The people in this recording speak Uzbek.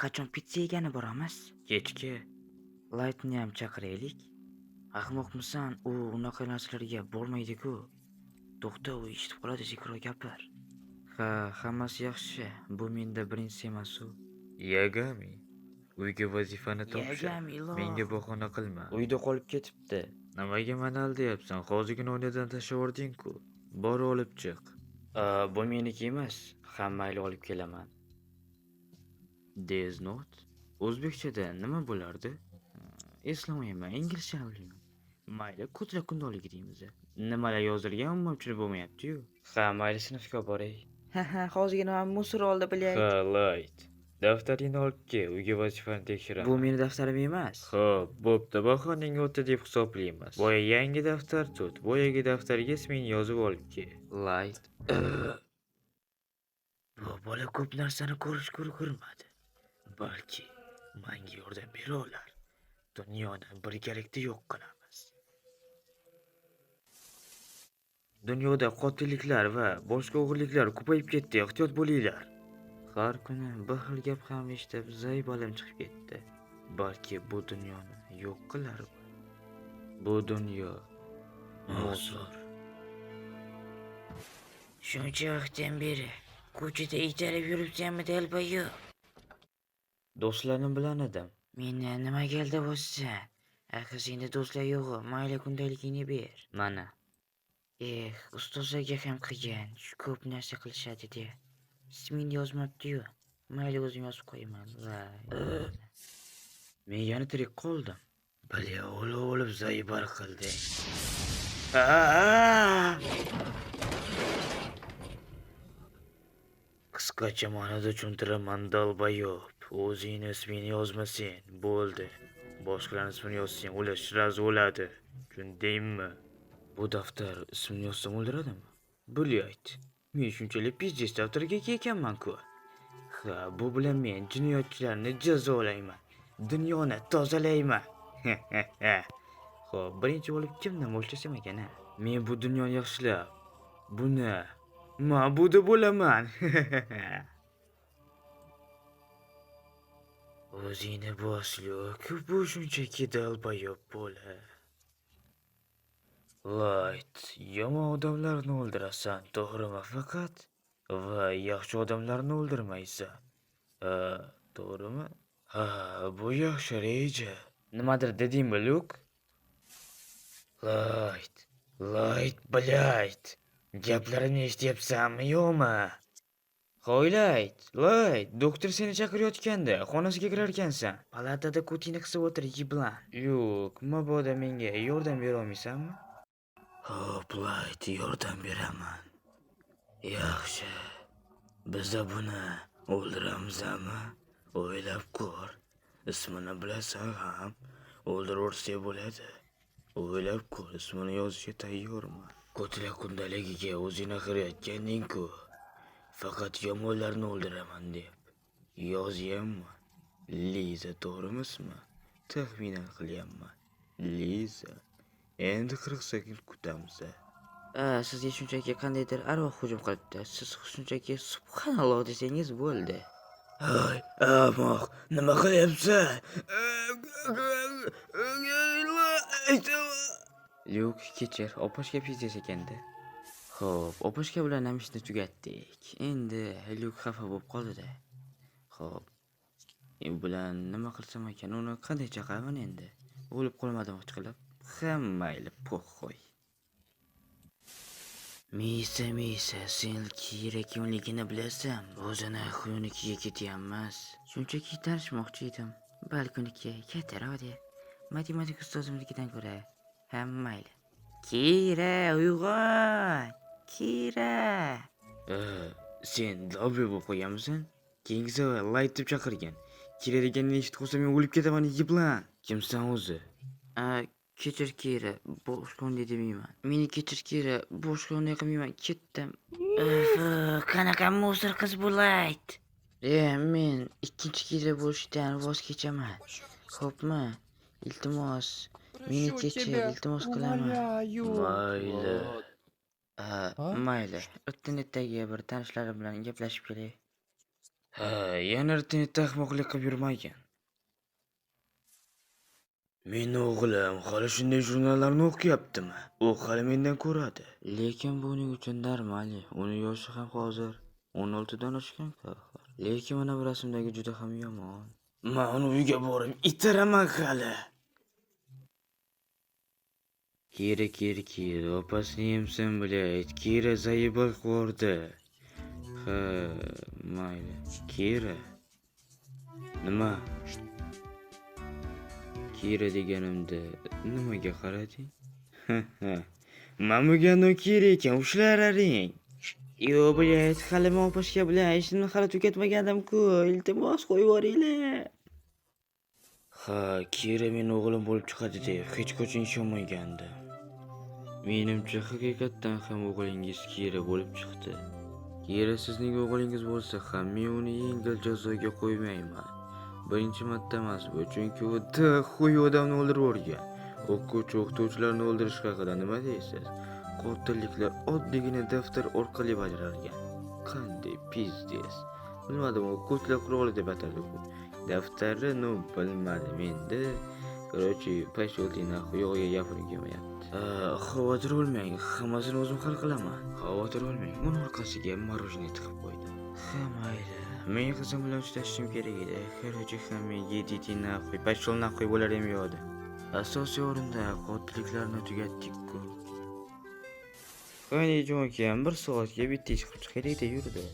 Qachon pizza yegani boramiz? Kechga. Lightni ham chaqiraylik. Ahmoqmisan? U unaqa narsalarga bormaydi-ku. To'xta, u eshitib qoladi, sekinroq gapir. Ha, hammasi yaxshi. Bu menda birinchisi emas-u. Yagami. Uyga vazifani topshir. Yagami, iloh. Menga bahona qilma. Uyda qolib ketibdi. Nimaga meni aldayapsan? Hozirgina oynadan tashlavording-ku. Bor olib chiq. Bu meniki emas. Ha, mayli olib kelaman. Death Note. O'zbekchada nima bo'lardi? Eslamayman, inglizchani bilmayman. Mayli, kudra kundaligi deymiz. Nimalar yozilgan umuman tushunib bo'lmayapti-yu. Ha, mayli sinfga boray. Ha, hozirgina men musor oldi bilyay. Ha, Light. Daftaringni olib kel, uyga vazifani tekshiraman. Bu meni daftarim emas. Xo'p, bo'pti. Bahonang o'tdi deb hisoblaymiz. Boya yangi daftar tut. Boyagi daftarga ismingni yozib olib kel. Light. Bu bola ko'p narsani ko'rmadi. Balki menga yordam bera olar. Dunyoni birgalikda yo'q qilamiz. Dunyoda qotilliklar va boshqa o'g'irliklar ko'payib ketdi. Ehtiyot bo'linglar. Har kuni bir xil gap ham eshitib zaybalim chiqib ketdi. Balki bu dunyoni yo'q qilar. Bu dunyo mozor. Shuncha vaqtdan beri ko'chada itarib yuribsanmi dalba yo'q? Do'stlarim bilan edim. Meni nima keldi bo'lsan? Axir senda do'stlar yo'q, mayli kundaligingni ber. Mana. Ustozlarga ham qilgan, shu ko'p narsa qilishadi de. Ismingni yozmabdi-yu. Mayli o'zim yozib qo'yaman. Men yana tirik qoldim. Bilya olib zaybar qildi. Qisqacha ma'noda tushuntiraman dalbayob. O'zingni ismini yozmasang bo'ldi. Boshqalarning ismini yozsang ular shiraz o'ladi. Tushundingmi? Bu daftar ismini yozsam o'ldiradimi? Bilyayt. Men shunchalik biznes daftarga ekanman-ku. Ha, bu bilan men jinoyatchilarni jazolayman. Dunyoni tozalayman. Xo'p, birinchi bo'lib kimdan boshlasam ekan? Men bu dunyoni yaxshilab, buni ma'budi bo'laman. O'zingni boshliq, bu shunchaki dalbayob bo'la. Light, yomon odamlarni o'ldirasan, to'g'rimi faqat? Va yaxshi odamlarni o'ldirmaysan. To'g'rimi? Ha, bu yaxshi reja. Nimadir dedingmi, Luke? Light, blyayt. Gaplarimni eshityapsanmi, yo'qmi? Hoy, Light, doktor seni chaqirayotganda, xonasiga kirar ekansan. Palatada ko'tingni qisib o'tir, yiblan. Yo'q, mabodo menga yordam bera olmaysanmi? Hop, Light, yordam beraman. Yaxshi. Biz buni o'ldiramizmi? O'ylab ko'r. Ismini bilasan ham, o'ldirursa bo'ladi. O'ylab ko'r, ismini yozishga tayyorman. Ko'tila kundaligiga o'zingni qirayotganding-ku. Faqat yomonlarni o'ldiraman deb. Yozyapman. Liza, to'g'rimi ismi? Taxminan qilyapman. Liza. Endi 40 sekund kutamiz. Sizga shunchaki qandaydir arvoh hujum qilibdi. Siz shunchaki subhanalloh desangiz bo'ldi. Hoy, ahmoq, nima qilyapsan? Lyuk, kechir, oposhka pizdes ekanda. Xo'p, oposhka bilan ham ishni tugatdik. Endi Lyuk xafa bo'lib qoldi-da. Xo'p. U bilan nima qilsam ekan? Uni qanday chaqiraman endi? O'lib qolmadim qilib. Mayli, qo'y. Misa, sen kerakligini bilasan. O'zini xunikiga ketyapmiz. Shunchaki tanishmoqchi edim. Balkoniki kattaroq deb. Matematika ustozimnikidan ko'ra mayli. Kira, uyg'on. Kira. Sen dobri bo'lib qo'yganmisan? Keyingi safar Light deb chaqirgan. Kira deganini eshitib qolsam men o'lib ketaman, yiblan. Kimsan o'zi? Kechir Kira, boshqani demayman. Meni kechir Kira, boshqani qilmayman, ketdim. Qanaqa musor qiz bu Light? Men ikkinchi Kira bo'lishdan voz kechaman. Xo'pmi? Iltimos, meni kechir, iltimos qilaman. Mayli. Internetdagi bir tanishlarim bilan gaplashib kelay. Ha, yana internet ahmoqlik qilib yurmagin. Meni o'g'lim hali shunday jurnallarni o'qiyaptimi? U hali mendan ko'radi. Lekin bu uning uchun normal. Uni yoshi ham hozir 16 dan oshgan axir. Lekin mana bu rasmdagi juda ham yomon. Men uni uyga borib itaraman hali. Kira, opasini yemsan блядь. Kira zaybal qo'rdi. Ha, mayli. Kira. Nima? Kira deganimda nimaga qarading? Mamugano Kira ekan, ushlararing. Yo, блядь, hali men opashga bilan ishimni hali tugatmagandim-ku. Iltimos qo'yib yuboringlar. Ha, Kira meni o'g'lim bo'lib chiqadi deb hech qachon ishonmagandim. Menimcha haqiqatdan ham o'g'lingiz Kira bo'lib chiqdi. Kira sizning o'g'lingiz bo'lsa ham men uni yengil jazoga qo'ymayman. Birinchi marta emas bu, chunki u xuy odamni o'ldirib o'rgan. O'quvchi-o'qituvchilarni o'ldirish haqida nima deysiz? Qotilliklar oddiygina daftar orqali bajarilgan. Qanday pizdes. Bilmadim, u ko'chlar quroli deb atadi-ku. Daftari bilmadim endi. Короче, pashyo'ldi naxuy yo'g'iga gapirib kelmayapti. Xavotir olmang, hammasini o'zim hal qilaman. Xavotir olmang, uni orqasiga morojniy tiqib qo'ydim. Ha, mayli. Men qizim bilan uchrashishim kerak edi. Короче, hamma yediti naxuy, pashyo'l naxuy bo'lar ham yo'qdi. Asosiy o'rinda qotilliklarni tugatdik-ku. Qani jonkam, bir soatga bitta ish qilib chiqaylik-da yurdi.